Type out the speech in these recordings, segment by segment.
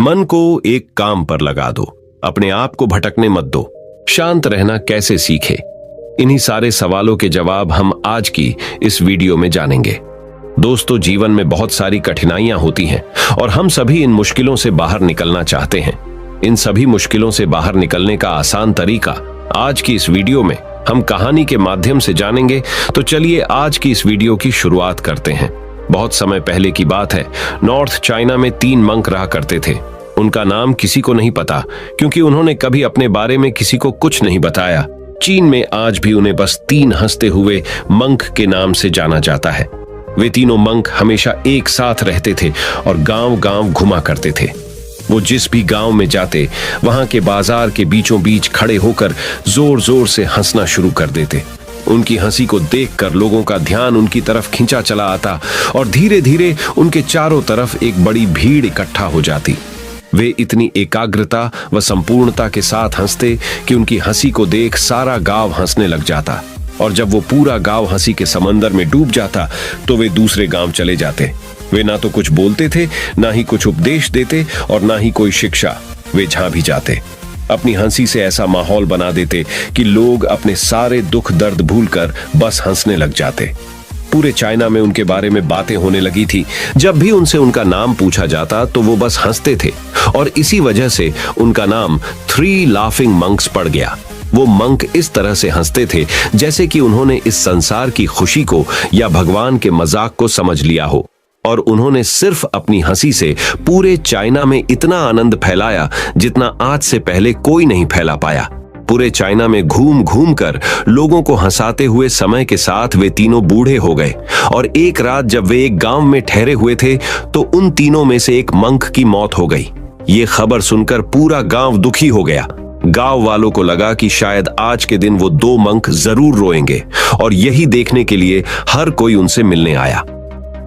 मन को एक काम पर लगा दो, अपने आप को भटकने मत दो। शांत रहना कैसे सीखे, इन्हीं सारे सवालों के जवाब हम आज की इस वीडियो में जानेंगे। दोस्तों, जीवन में बहुत सारी कठिनाइयां होती हैं और हम सभी इन मुश्किलों से बाहर निकलना चाहते हैं। इन सभी मुश्किलों से बाहर निकलने का आसान तरीका आज की इस वीडियो में हम कहानी के माध्यम से जानेंगे। तो चलिए आज की इस वीडियो की शुरुआत करते हैं। बहुत समय पहले की बात है, नॉर्थ चाइना में 3 मंक रहा करते थे। उनका नाम किसी को नहीं पता, क्योंकि उन्होंने कभी अपने बारे में किसी को कुछ नहीं बताया। चीन में आज भी उन्हें बस 3 हंसते हुए मंक के नाम से जाना जाता है। वे तीनों मंक हमेशा एक साथ रहते थे और गांव-गांव घुमा करते थे। वो जिस भी गांव में जाते, वहां के बाजार के बीचों बीच खड़े होकर जोर जोर से हंसना शुरू कर देते। उनकी हंसी को देखकर लोगों का ध्यान उनकी तरफ खींचा चला आता और धीरे धीरे उनके चारों तरफ एक बड़ी भीड़ इकट्ठा हो जाती। वे इतनी एकाग्रता व संपूर्णता के साथ हंसते कि उनकी हंसी को देख सारा गांव हंसने लग जाता, और जब वो पूरा गांव हंसी के समंदर में डूब जाता तो वे दूसरे गांव चले जाते। वे ना तो कुछ बोलते थे, ना ही कुछ उपदेश देते और ना ही कोई शिक्षा। वे जहां भी जाते अपनी हंसी से ऐसा माहौल बना देते कि लोग अपने सारे दुख दर्द भूलकर बस हंसने लग जाते। पूरे चाइना में उनके बारे में बातें होने लगी थी। जब भी उनसे उनका नाम पूछा जाता तो वो बस हंसते थे, और इसी वजह से उनका नाम 3 लाफिंग मंक्स पड़ गया। वो मंक इस तरह से हंसते थे जैसे कि उन्होंने इस संसार की खुशी को या भगवान के मजाक को समझ लिया हो, और उन्होंने सिर्फ अपनी हंसी से पूरे चाइना में इतना आनंद फैलाया जितना आज से पहले कोई नहीं फैला पाया। पूरे चाइना में घूम घूम कर लोगों को हंसाते हुए समय के साथ वे तीनों बूढ़े हो गए, और एक रात जब वे एक गांव में ठहरे हुए थे तो उन तीनों में से एक मंक की मौत हो गई। ये खबर सुनकर पूरा गांव दुखी हो गया। गांव वालों को लगा कि शायद आज के दिन वो 2 मंक जरूर रोएंगे, और यही देखने के लिए हर कोई उनसे मिलने आया।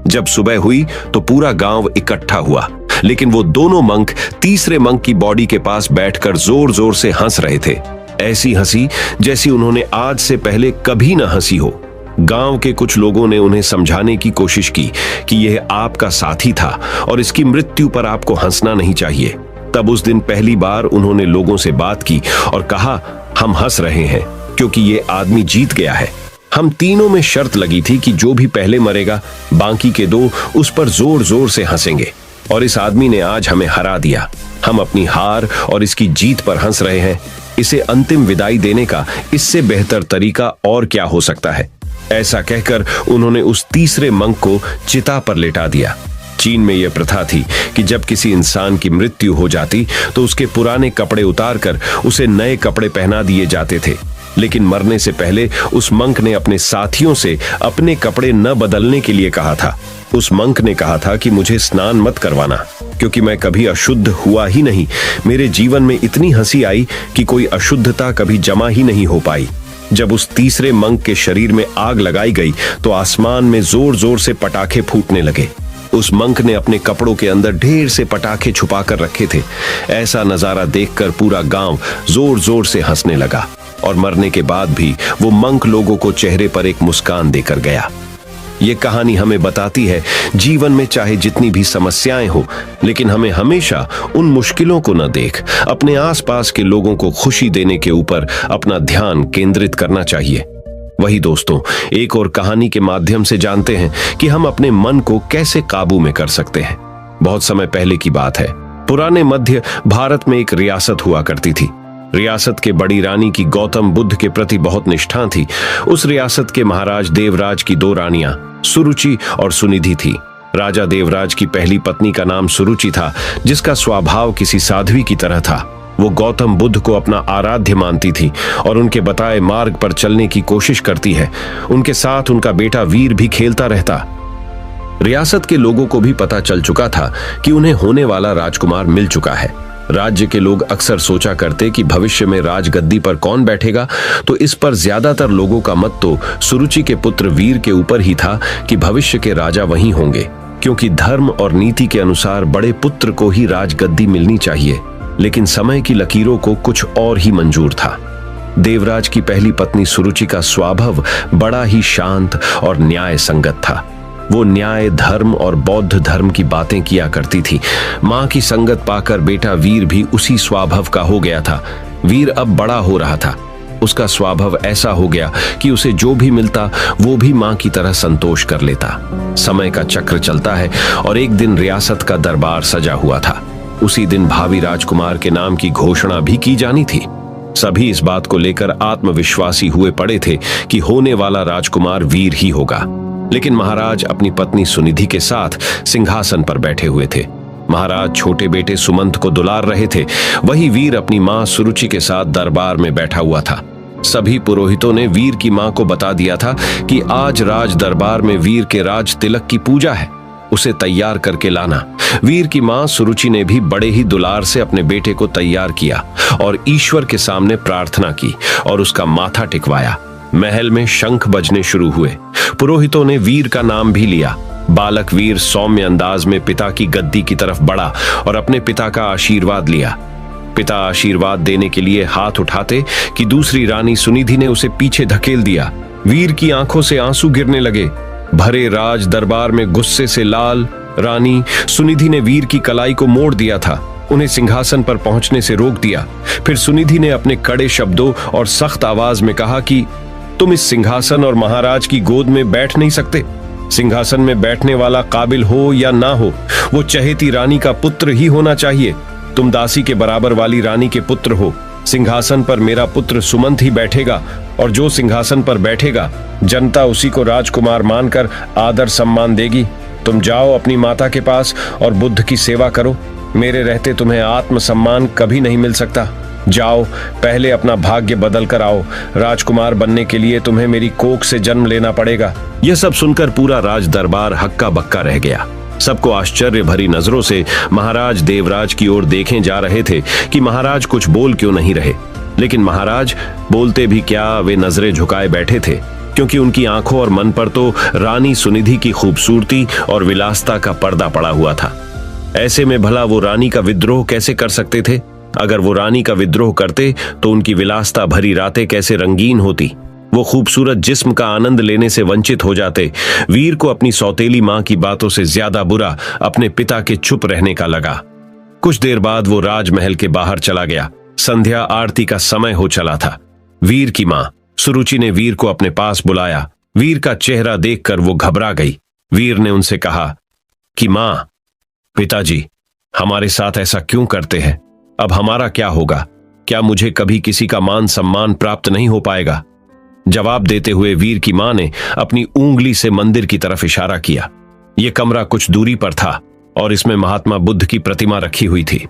जब सुबह हुई तो पूरा गांव इकट्ठा हुआ, लेकिन वो दोनों मंक तीसरे मंक की बॉडी के पास बैठकर जोर जोर से हंस रहे थे। ऐसी हंसी जैसी उन्होंने आज से पहले कभी न हंसी हो। गांव के कुछ लोगों ने उन्हें समझाने की कोशिश की कि यह आपका साथी था और इसकी मृत्यु पर आपको हंसना नहीं चाहिए। तब उस दिन पहली बार उन्होंने लोगों से बात की और कहा, हम हंस रहे हैं क्योंकि ये आदमी जीत गया है। हम तीनों में शर्त लगी थी कि जो भी पहले मरेगा, बाकी के 2 उस पर जोर जोर से हंसेंगे, और इस आदमी ने आज हमें हरा दिया। हम अपनी हार और इसकी जीत पर हंस रहे हैं। इसे अंतिम विदाई देने का इससे बेहतर तरीका और क्या हो सकता है। ऐसा कहकर उन्होंने उस तीसरे मंक को चिता पर लेटा दिया। चीन में यह प्रथा थी कि जब किसी इंसान की मृत्यु हो जाती तो उसके पुराने कपड़े उतारकर उसे नए कपड़े पहना दिए जाते थे। लेकिन मरने से पहले उस मंक ने अपने साथियों से अपने कपड़े न बदलने के लिए कहा था। उस मंक ने कहा था कि मुझे स्नान मत करवाना, क्योंकि मैं कभी अशुद्ध हुआ ही नहीं। मेरे जीवन में इतनी हंसी आई कि कोई अशुद्धता कभी जमा ही नहीं हो पाई। जब उस तीसरे मंक के शरीर में आग लगाई गई तो आसमान में जोर जोर से पटाखे फूटने लगे। उस मंक ने अपने कपड़ों के अंदर ढेर से पटाखे छुपा कर रखे थे। ऐसा नजारा देखकर पूरा गांव जोर जोर से हंसने लगा, और मरने के बाद भी वो मंक लोगों को चेहरे पर एक मुस्कान देकर गया। ये कहानी हमें बताती है, जीवन में चाहे जितनी भी समस्याएं हो, लेकिन हमें हमेशा उन मुश्किलों को न देख अपने आसपास के लोगों को खुशी देने के ऊपर अपना ध्यान केंद्रित करना चाहिए। वही दोस्तों, एक और कहानी के माध्यम से जानते हैं कि हम अपने मन को कैसे काबू में कर सकते हैं। बहुत समय पहले की बात है, पुराने मध्य भारत में एक रियासत हुआ करती थी। रियासत के बड़ी रानी की गौतम बुद्ध के प्रति बहुत निष्ठा थी। उस रियासत के महाराज देवराज की 2 रानियां सुरुचि और सुनिधि थी। राजा देवराज की पहली पत्नी का नाम सुरुचि था, जिसका स्वभाव किसी साध्वी की तरह था। वो गौतम बुद्ध को अपना आराध्य मानती थी और उनके बताए मार्ग पर चलने की कोशिश करती है। उनके साथ उनका बेटा वीर भी खेलता रहता। रियासत के लोगों को भी पता चल चुका था कि उन्हें होने वाला राजकुमार मिल चुका है। राज्य के लोग अक्सर सोचा करते कि भविष्य में राजगद्दी पर कौन बैठेगा, तो इस पर ज्यादातर लोगों का मत तो सुरुचि के पुत्र वीर के ऊपर ही था कि भविष्य के राजा वही होंगे, क्योंकि धर्म और नीति के अनुसार बड़े पुत्र को ही राजगद्दी मिलनी चाहिए। लेकिन समय की लकीरों को कुछ और ही मंजूर था। देवराज की पहली पत्नी सुरुचि का स्वभाव बड़ा ही शांत और न्याय संगत था। वो न्याय, धर्म और बौद्ध धर्म की बातें किया करती थी। माँ की संगत पाकर बेटा वीर भी उसी स्वभाव का हो गया था। वीर अब बड़ा हो रहा था। उसका स्वभाव ऐसा हो गया कि उसे जो भी मिलता वो भी माँ की तरह संतोष कर लेता। समय का चक्र चलता है और एक दिन रियासत का दरबार सजा हुआ था। उसी दिन भावी राजकुमार के नाम की घोषणा भी की जानी थी। सभी इस बात को लेकर आत्मविश्वासी हुए पड़े थे कि होने वाला राजकुमार वीर ही होगा। लेकिन महाराज अपनी पत्नी सुनिधि के साथ सिंहासन पर बैठे हुए थे। महाराज छोटे बेटे सुमंत को दुलार रहे थे। वही वीर अपनी मां सुरुचि के साथ दरबार में बैठा हुआ था। सभी पुरोहितों ने वीर की मां को बता दिया था कि आज राज दरबार में वीर के राज तिलक की पूजा है, उसे तैयार करके लाना। वीर की मां सुरुचि ने भी बड़े ही दुलार से अपने बेटे को तैयार किया और ईश्वर के सामने प्रार्थना की और उसका माथा टिकवाया। महल में शंख बजने शुरू हुए। पुरोहितों ने वीर का नाम भी लिया। बालक वीर सौम्य अंदाज में पिता की गद्दी की तरफ बढ़ा और अपने पिता का आशीर्वाद लिया। पिता आशीर्वाद देने के लिए हाथ उठाते कि दूसरी रानी सुनिधि ने उसे पीछे धकेल दिया। वीर की आंखों से आंसू गिरने लगे। भरे राज दरबार में गुस्से से लाल रानी सुनिधि ने वीर की कलाई को मोड़ दिया था। उन्हें सिंहासन पर पहुंचने से रोक दिया। फिर सुनिधि ने अपने कड़े शब्दों और सख्त आवाज में कहा कि तुम इस सिंहासन और महाराज की गोद में बैठ नहीं सकते। सिंहासन में बैठने वाला काबिल हो या ना हो, वो चहेती रानी का पुत्र ही होना चाहिए। तुम दासी के बराबर वाली रानी के पुत्र हो। सिंहासन पर मेरा पुत्र सुमंत ही बैठेगा और जो सिंहासन पर बैठेगा जनता उसी को राजकुमार मानकर आदर सम्मान देगी। तुम जाओ अपनी माता के पास और बुद्ध की सेवा करो। मेरे रहते तुम्हें आत्मसम्मान कभी नहीं मिल सकता। जाओ, पहले अपना भाग्य बदल कर आओ। राजकुमार बनने के लिए तुम्हें मेरी कोख से जन्म लेना पड़ेगा। यह सब सुनकर पूरा राज दरबार हक्का बक्का रह गया। सबको आश्चर्य भरी नजरों से महाराज देवराज की ओर देखे जा रहे थे कि महाराज कुछ बोल क्यों नहीं रहे। लेकिन महाराज बोलते भी क्या, वे नजरें झुकाए बैठे थे, क्योंकि उनकी आंखों और मन पर तो रानी सुनिधि की खूबसूरती और विलासता का पर्दा पड़ा हुआ था। ऐसे में भला वो रानी का विद्रोह कैसे कर सकते थे? अगर वो रानी का विद्रोह करते तो उनकी विलासता भरी रातें कैसे रंगीन होती। वो खूबसूरत जिस्म का आनंद लेने से वंचित हो जाते। वीर को अपनी सौतेली मां की बातों से ज्यादा बुरा अपने पिता के चुप रहने का लगा। कुछ देर बाद वो राजमहल के बाहर चला गया। संध्या आरती का समय हो चला था। वीर की मां सुरुचि ने वीर को अपने पास बुलाया। वीर का चेहरा देखकर वो घबरा गई। वीर ने उनसे कहा कि मां, पिताजी हमारे साथ ऐसा क्यों करते हैं? अब हमारा क्या होगा? क्या मुझे कभी किसी का मान सम्मान प्राप्त नहीं हो पाएगा? जवाब देते हुए वीर की मां ने अपनी उंगली से मंदिर की तरफ इशारा किया। यह कमरा कुछ दूरी पर था और इसमें महात्मा बुद्ध की प्रतिमा रखी हुई थी।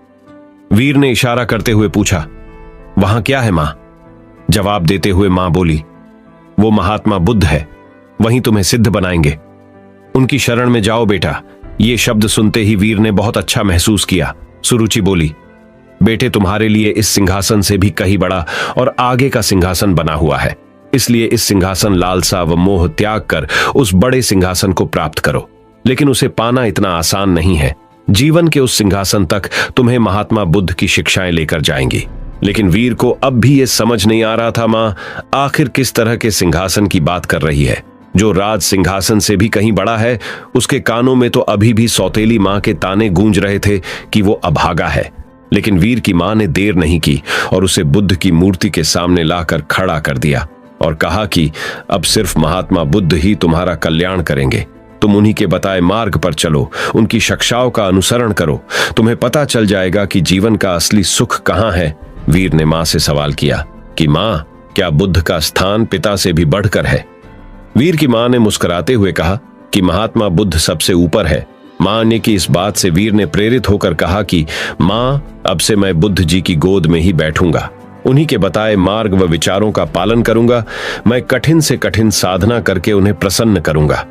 वीर ने इशारा करते हुए पूछा, वहां क्या है मां? जवाब देते हुए मां बोली, वो महात्मा बुद्ध है, वहीं तुम्हें सिद्ध बनाएंगे। उनकी शरण में जाओ बेटा। ये शब्द सुनते ही वीर ने बहुत अच्छा महसूस किया। सुरुचि बोली, बेटे तुम्हारे लिए इस सिंहासन से भी कहीं बड़ा और आगे का सिंहासन बना हुआ है, इसलिए इस सिंहासन लालसा व मोह त्याग कर उस बड़े सिंहासन को प्राप्त करो। लेकिन उसे पाना इतना आसान नहीं है। जीवन के उस सिंहासन तक तुम्हें महात्मा बुद्ध की शिक्षाएं लेकर जाएंगी। लेकिन वीर को अब भी ये समझ नहीं आ रहा था मां आखिर किस तरह के सिंहासन की बात कर रही है, जो राज सिंहासन से भी कहीं बड़ा है। उसके कानों में तो अभी भी सौतेली मां के ताने गूंज रहे थे कि वो अभागा है। लेकिन वीर की मां ने देर नहीं की और उसे बुद्ध की मूर्ति के सामने लाकर खड़ा कर दिया और कहा कि अब सिर्फ महात्मा बुद्ध ही तुम्हारा कल्याण करेंगे। तुम उन्हीं के बताए मार्ग पर चलो, उनकी शिक्षाओं का अनुसरण करो, तुम्हें पता चल जाएगा कि जीवन का असली सुख कहां है। वीर ने मां से सवाल किया कि मां, क्या बुद्ध का स्थान पिता से भी बढ़कर है? वीर की मां ने मुस्कुराते हुए कहा कि महात्मा बुद्ध सबसे ऊपर है। मां ने की इस बात से वीर ने प्रेरित होकर कहा कि मां, अब से मैं बुद्ध जी की गोद में ही बैठूंगा, उन्हीं के बताए मार्ग व विचारों का पालन करूंगा। मैं कठिन से कठिन साधना करके उन्हें प्रसन्न करूंगा।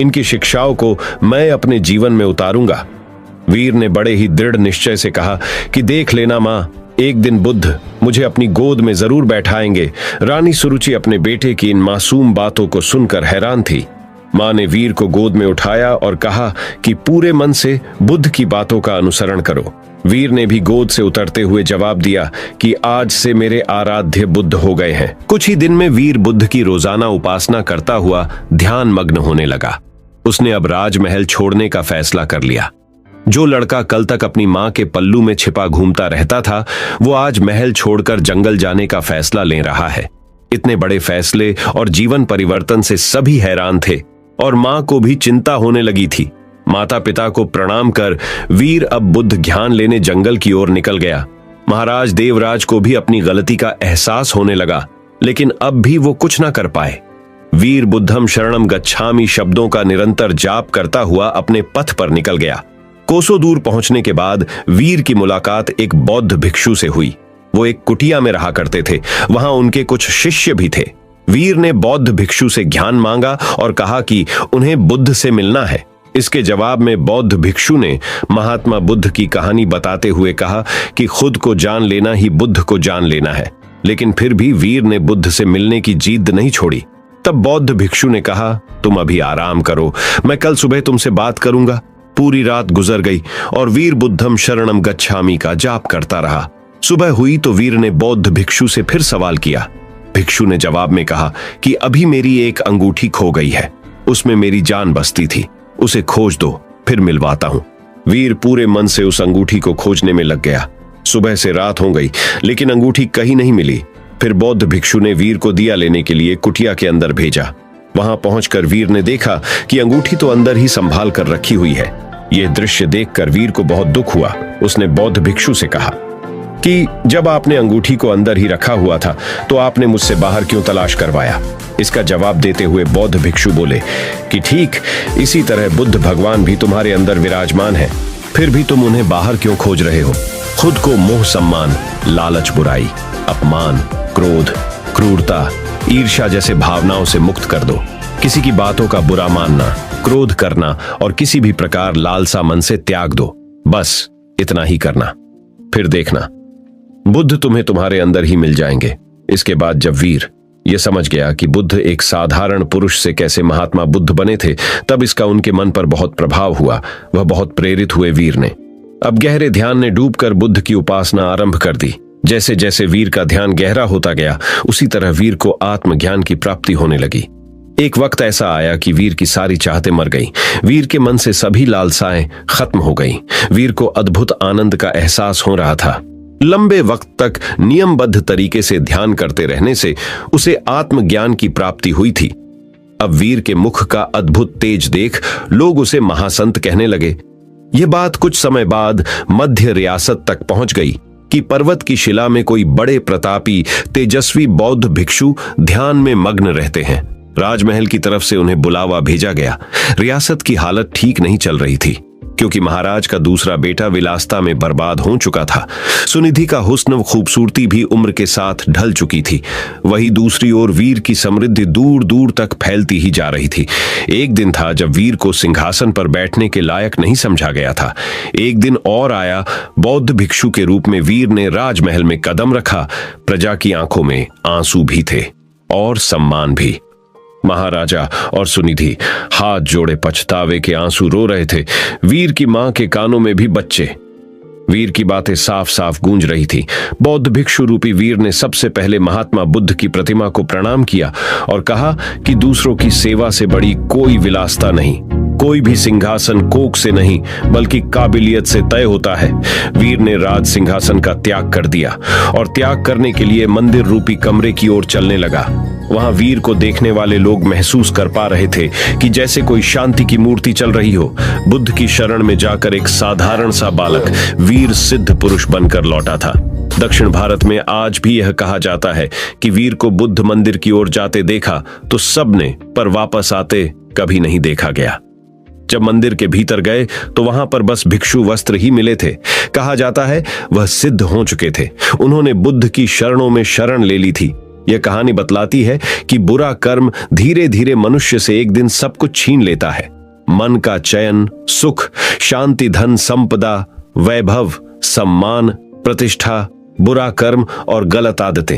इनकी शिक्षाओं को मैं अपने जीवन में उतारूंगा। वीर ने बड़े ही दृढ़ निश्चय से कहा कि देख लेना मां, एक दिन बुद्ध मुझे अपनी गोद में जरूर बैठाएंगे। रानी सुरुचि अपने बेटे की इन मासूम बातों को सुनकर हैरान थी। मां ने वीर को गोद में उठाया और कहा कि पूरे मन से बुद्ध की बातों का अनुसरण करो। वीर ने भी गोद से उतरते हुए जवाब दिया कि आज से मेरे आराध्य बुद्ध हो गए हैं। कुछ ही दिन में वीर बुद्ध की रोजाना उपासना करता हुआ ध्यान मग्न होने लगा। उसने अब राजमहल छोड़ने का फैसला कर लिया। जो लड़का कल तक अपनी मां के पल्लू में छिपा घूमता रहता था, वो आज महल छोड़कर जंगल जाने का फैसला ले रहा है। इतने बड़े फैसले और जीवन परिवर्तन से सभी हैरान थे और मां को भी चिंता होने लगी थी। माता पिता को प्रणाम कर वीर अब बुद्ध ज्ञान लेने जंगल की ओर निकल गया। महाराज देवराज को भी अपनी गलती का एहसास होने लगा, लेकिन अब भी वो कुछ ना कर पाए। वीर बुद्धम शरणम गच्छामि शब्दों का निरंतर जाप करता हुआ अपने पथ पर निकल गया। कोसों दूर पहुंचने के बाद वीर की मुलाकात एक बौद्ध भिक्षु से हुई। वो एक कुटिया में रहा करते थे। वहां उनके कुछ शिष्य भी थे। वीर ने बौद्ध भिक्षु से ज्ञान मांगा और कहा कि उन्हें बुद्ध से मिलना है। इसके जवाब में बौद्ध भिक्षु ने महात्मा बुद्ध की कहानी बताते हुए कहा कि खुद को जान लेना ही बुद्ध को जान लेना है। लेकिन फिर भी वीर ने बुद्ध से मिलने की जिद नहीं छोड़ी। तब बौद्ध भिक्षु ने कहा, तुम अभी आराम करो, मैं कल सुबह तुमसे बात करूंगा। पूरी रात गुजर गई और वीर बुद्धम शरणम गच्छामि का जाप करता रहा। सुबह हुई तो वीर ने बौद्ध भिक्षु से फिर सवाल किया। भिक्षु ने जवाब में कहा कि अभी मेरी एक अंगूठी खो गई है, उसमें मेरी जान बसती थी, उसे खोज दो, फिर मिलवाता हूं। वीर पूरे मन से उस अंगूठी को खोजने में लग गया। सुबह से रात हो गई, लेकिन अंगूठी कहीं नहीं मिली। फिर बौद्ध भिक्षु ने वीर को दिया लेने के लिए कुटिया के अंदर भेजा। वहां पहुंचकर वीर ने देखा कि अंगूठी तो अंदर ही संभाल कर रखी हुई है। यह दृश्य देखकर वीर को बहुत दुख हुआ। उसने बौद्ध भिक्षु से कहा कि जब आपने अंगूठी को अंदर ही रखा हुआ था तो आपने मुझसे बाहर क्यों तलाश करवाया। इसका जवाब देते हुए बौद्ध भिक्षु बोले कि ठीक इसी तरह बुद्ध भगवान भी तुम्हारे अंदर विराजमान है, फिर भी तुम उन्हें बाहर क्यों खोज रहे हो। खुद को मोह सम्मान, लालच, बुराई, अपमान, क्रोध, क्रूरता, ईर्ष्या जैसे भावनाओं से मुक्त कर दो। किसी की बातों का बुरा मानना, क्रोध करना और किसी भी प्रकार लालसा मन से त्याग दो। बस इतना ही करना, फिर देखना बुद्ध तुम्हें तुम्हारे अंदर ही मिल जाएंगे। इसके बाद जब वीर यह समझ गया कि बुद्ध एक साधारण पुरुष से कैसे महात्मा बुद्ध बने थे, तब इसका उनके मन पर बहुत प्रभाव हुआ। वह बहुत प्रेरित हुए। वीर ने अब गहरे ध्यान में डूबकर बुद्ध की उपासना आरंभ कर दी। जैसे जैसे वीर का ध्यान गहरा होता गया, उसी तरह वीर को आत्मज्ञान की प्राप्ति होने लगी। एक वक्त ऐसा आया कि वीर की सारी चाहतें मर गईं। वीर के मन से सभी लालसाएं खत्म हो गईं। वीर को अद्भुत आनंद का एहसास हो रहा था। लंबे वक्त तक नियमबद्ध तरीके से ध्यान करते रहने से उसे आत्मज्ञान की प्राप्ति हुई थी। अब वीर के मुख का अद्भुत तेज देख लोग उसे महासंत कहने लगे। यह बात कुछ समय बाद मध्य रियासत तक पहुंच गई कि पर्वत की शिला में कोई बड़े प्रतापी तेजस्वी बौद्ध भिक्षु ध्यान में मग्न रहते हैं। राजमहल की तरफ से उन्हें बुलावा भेजा गया। रियासत की हालत ठीक नहीं चल रही थी, क्योंकि महाराज का दूसरा बेटा विलासिता में बर्बाद हो चुका था। सुनिधि का हुस्न व खूबसूरती भी उम्र के साथ ढल चुकी थी। वही दूसरी ओर वीर की समृद्धि दूर दूर तक फैलती ही जा रही थी। एक दिन था जब वीर को सिंहासन पर बैठने के लायक नहीं समझा गया था। एक दिन और आया, बौद्ध भिक्षु के रूप में वीर ने राजमहल में कदम रखा। प्रजा की आंखों में आंसू भी थे और सम्मान भी। महाराजा और सुनिधि हाथ जोड़े पछतावे के आंसू रो रहे थे। वीर की मां के कानों में भी बच्चे। वीर की बातें साफ साफ गूंज रही थी। बौद्ध भिक्षु रूपी वीर ने सबसे पहले महात्मा बुद्ध की प्रतिमा को प्रणाम किया और कहा कि दूसरों की सेवा से बड़ी कोई विलासिता नहीं। कोई भी सिंहासन कोख से नहीं, बल्कि काबिलियत से तय होता है। वीर ने राज सिंहासन का त्याग कर दिया और त्याग करने के लिए मंदिर रूपी कमरे की ओर चलने लगा। वहां वीर को देखने वाले लोग महसूस कर पा रहे थे कि जैसे कोई शांति की मूर्ति चल रही हो। बुद्ध की शरण में जाकर एक साधारण सा बालक वीर सिद्ध पुरुष बनकर लौटा था। दक्षिण भारत में आज भी यह कहा जाता है कि वीर को बुद्ध मंदिर की ओर जाते देखा तो सबने, पर वापस आते कभी नहीं देखा गया। जब मंदिर के भीतर गए तो वहां पर बस भिक्षु वस्त्र ही मिले थे। कहा जाता है वह सिद्ध हो चुके थे। उन्होंने बुद्ध की शरणों में शरण ले ली थी। यह कहानी बतलाती है कि बुरा कर्म धीरे धीरे मनुष्य से एक दिन सब कुछ छीन लेता है। मन का चयन, सुख, शांति, धन, संपदा, वैभव, सम्मान, प्रतिष्ठा, बुरा कर्म और गलत आदतें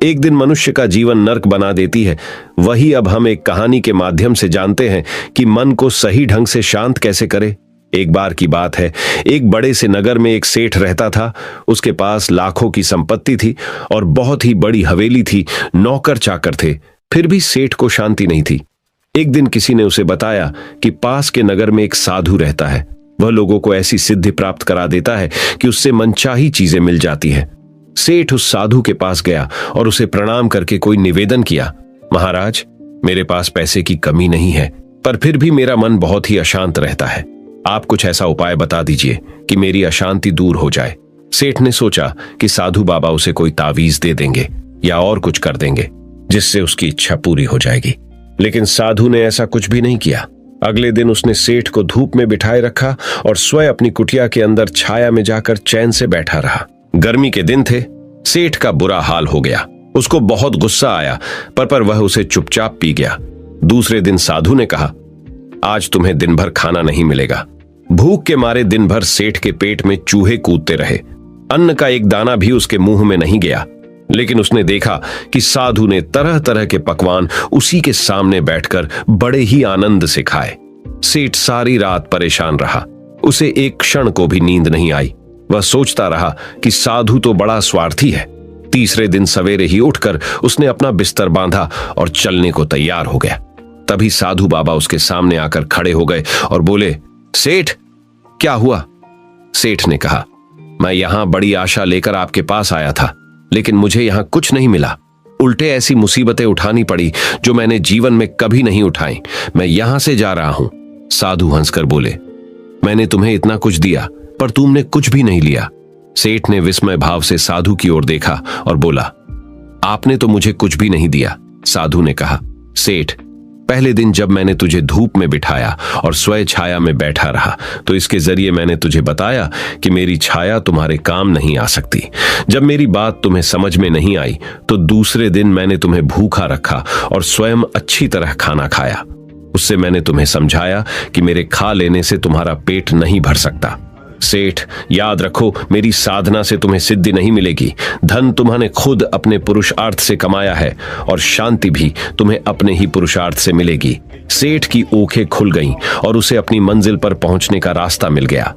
एक दिन मनुष्य का जीवन नर्क बना देती है। वही अब हम एक कहानी के माध्यम से जानते हैं कि मन को सही ढंग से शांत कैसे करें। एक बार की बात है, एक बड़े से नगर में एक सेठ रहता था। उसके पास लाखों की संपत्ति थी और बहुत ही बड़ी हवेली थी। नौकर चाकर थे, फिर भी सेठ को शांति नहीं थी। एक दिन किसी ने उसे बताया कि पास के नगर में एक साधु रहता है। वह लोगों को ऐसी सिद्धि प्राप्त करा देता है कि उससे मनचाही चीजें मिल जाती हैं। सेठ उस साधु के पास गया और उसे प्रणाम करके कोई निवेदन किया। महाराज, मेरे पास पैसे की कमी नहीं है, पर फिर भी मेरा मन बहुत ही अशांत रहता है। आप कुछ ऐसा उपाय बता दीजिए कि मेरी अशांति दूर हो जाए। सेठ ने सोचा कि साधु बाबा उसे कोई तावीज दे देंगे या और कुछ कर देंगे जिससे उसकी इच्छा पूरी हो जाएगी, लेकिन साधु ने ऐसा कुछ भी नहीं किया। अगले दिन उसने सेठ को धूप में बिठाए रखा और स्वयं अपनी कुटिया के अंदर छाया में जाकर चैन से बैठा रहा। गर्मी के दिन थे। सेठ का बुरा हाल हो गया। उसको बहुत गुस्सा आया, पर वह उसे चुपचाप पी गया। दूसरे दिन साधु ने कहा, आज तुम्हें दिन भर खाना नहीं मिलेगा। भूख के मारे दिन भर सेठ के पेट में चूहे कूदते रहे। अन्न का एक दाना भी उसके मुंह में नहीं गया, लेकिन उसने देखा कि साधु ने तरह तरह के पकवान उसी के सामने बैठकर बड़े ही आनंद से खाए। सेठ सारी रात परेशान रहा। उसे एक क्षण को भी नींद नहीं आई। वह सोचता रहा कि साधु तो बड़ा स्वार्थी है। तीसरे दिन सवेरे ही उठकर उसने अपना बिस्तर बांधा और चलने को तैयार हो गया। तभी साधु बाबा उसके सामने आकर खड़े हो गए और बोले, सेठ, क्या हुआ? सेठ ने कहा, मैं यहां बड़ी आशा लेकर आपके पास आया था, लेकिन मुझे यहां कुछ नहीं मिला। उल्टे ऐसी मुसीबतें उठानी पड़ी जो मैंने जीवन में कभी नहीं उठाई। मैं यहां से जा रहा हूं। साधु हंसकर बोले, मैंने तुम्हें इतना कुछ दिया, पर तुमने कुछ भी नहीं लिया। सेठ ने विस्मय भाव से साधु की ओर देखा और बोला, आपने तो मुझे कुछ भी नहीं दिया। साधु ने कहा, सेठ, पहले दिन जब मैंने तुझे धूप में बिठाया और स्वयं छाया में बैठा रहा, तो इसके जरिए मैंने तुझे बताया कि मेरी छाया तुम्हारे काम नहीं आ सकती। जब मेरी बात तुम्हें समझ में नहीं आई, तो दूसरे दिन मैंने तुम्हें भूखा रखा और स्वयं अच्छी तरह खाना खाया। उससे मैंने तुम्हें समझाया कि मेरे खा लेने से तुम्हारा पेट नहीं भर सकता। सेठ, याद रखो, मेरी साधना से तुम्हें सिद्धि नहीं मिलेगी। धन तुम्हारे खुद अपने पुरुषार्थ से कमाया है और शांति भी तुम्हें अपने ही पुरुषार्थ से मिलेगी। सेठ की आंखें खुल गईं और उसे अपनी मंजिल पर पहुंचने का रास्ता मिल गया।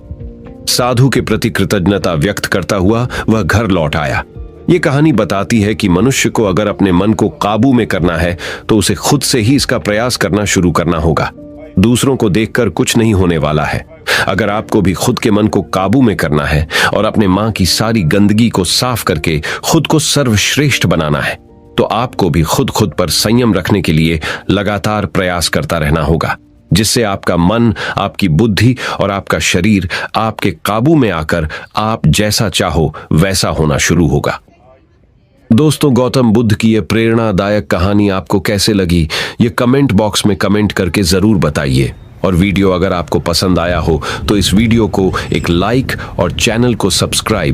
साधु के प्रति कृतज्ञता व्यक्त करता हुआ वह घर लौट आया। ये कहानी बताती है कि मनुष्य को अगर अपने मन को काबू में करना है तो उसे खुद से ही इसका प्रयास करना शुरू करना होगा। दूसरों को देखकर कुछ नहीं होने वाला है। अगर आपको भी खुद के मन को काबू में करना है और अपने मां की सारी गंदगी को साफ करके खुद को सर्वश्रेष्ठ बनाना है, तो आपको भी खुद पर संयम रखने के लिए लगातार प्रयास करता रहना होगा, जिससे आपका मन, आपकी बुद्धि और आपका शरीर आपके काबू में आकर आप जैसा चाहो वैसा होना शुरू होगा। दोस्तों, गौतम बुद्ध की यह प्रेरणादायक कहानी आपको कैसे लगी, ये कमेंट बॉक्स में कमेंट करके जरूर बताइए। और वीडियो अगर आपको पसंद आया हो तो इस वीडियो को एक लाइक और चैनल को सब्सक्राइब